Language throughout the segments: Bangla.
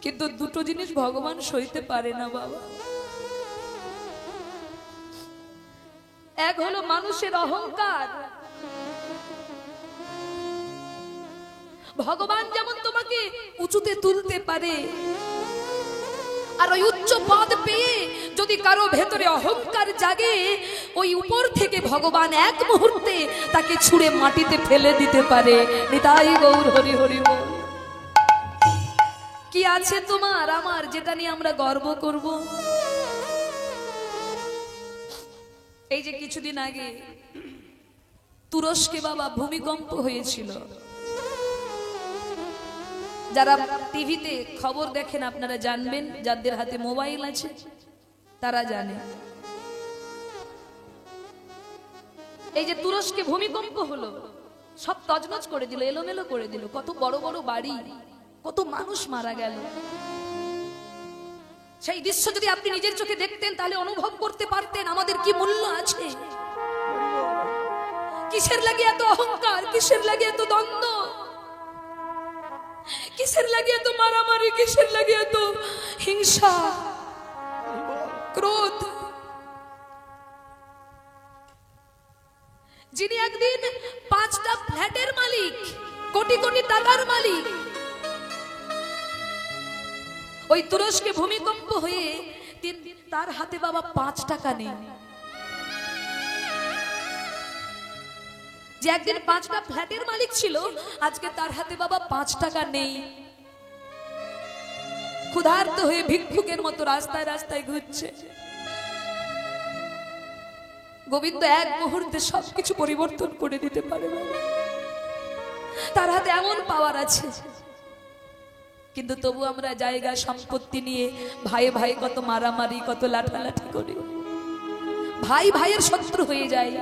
কিন্তু দুটো জিনিস ভগবান সইতে পারে না বাবা। এক হলো মানুষের অহংকার। ভগবান যেমন তোমাকে উঁচুতে তুলতে পারে, আর ওই উচ্চ পদ পেয়ে যদি কারো ভেতরে অহংকার জাগে, ওই উপর থেকে ভগবান এক মুহূর্তে তাকে ছুঁড়ে মাটিতে ফেলে দিতে পারে। নিতাই গৌর হরি হরি বল। কি আছে তোমার আমার যেটা নিয়ে আমরা গর্ব করব? এই যে কিছুদিন আগে তুরস্কে বাবা ভূমিকম্প হয়েছিল। যারা টিভিতে খবর দেখেন আপনারা জানবেন, যাদের হাতে মোবাইল আছে তারা জানে। এই যে তুরস্কে ভূমিকম্প হলো, সব তছনছ করে দিল, এলোমেলো করে দিল। কত বড় বড় বাড়ি, কত মানুষ মারা গেল। সেই দৃশ্য যদি আপনি নিজের চোখে দেখতেন তাহলে অনুভব করতে পারতেন আমাদের কি মূল্য আছে। কিসের লাগে এত অহংকার, কিসের লাগে এত দ্বন্দ্ব, কিসের লাগে এত মারামারি, কিসের লাগে এত হিংসা, ক্রোধ। যিনি একদিন 5টা ফ্ল্যাটের মালিক, কোটি কোটি টাকার মালিক, ওই তুরস্কে ভূমিকম্প হয়ে তার হাতে বাবা 5 টাকা নেই। যে একদিন 5টা ফ্ল্যাটের মালিক ছিল, আজকে তার হাতে বাবা 5 টাকা নেই। ক্ষুধার্ত হয়ে ভিক্ষুকের মতো রাস্তায় রাস্তায় ঘুরছে। গোবিন্দ এক মুহূর্তে সবকিছু পরিবর্তন করে দিতে পারে। তার হাতে এমন পাওয়ার আছে, কিন্তু তবু আমরা জায়গা সম্পত্তি নিয়ে ভাই ভাই কত মারামারি, কত লাঠালাঠি করি। ভাই ভাইয়ের শত্রু হয়ে যায়,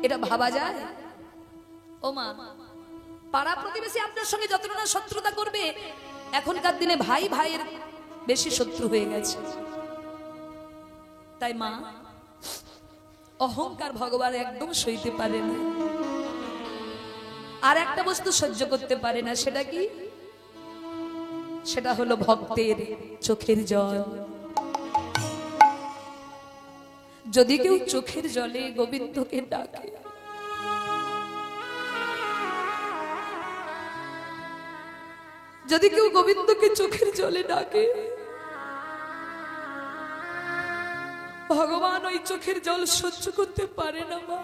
এটা ভাবা যায়? ও মা, পাড়া প্রতিবেশী আপনার সঙ্গে যতটা না শত্রুতা করবে, এখনকার দিনে ভাই ভাইয়ের বেশি শত্রু হয়ে গেছে। তাই মা, অহংকার ভগবান একদম সইতে পারে না। আর একটা বস্তু সহ্য করতে পারে না, সেটা কি? সেটা হলো ভক্তের চোখের জল। যদি কেউ চোখের জলে গোবিন্দকে ডাকে, যদি কেউ গোবিন্দকে চোখের জলে ডাকে, ভগবান ওই চোখের জল সহ্য করতে পারে না মা।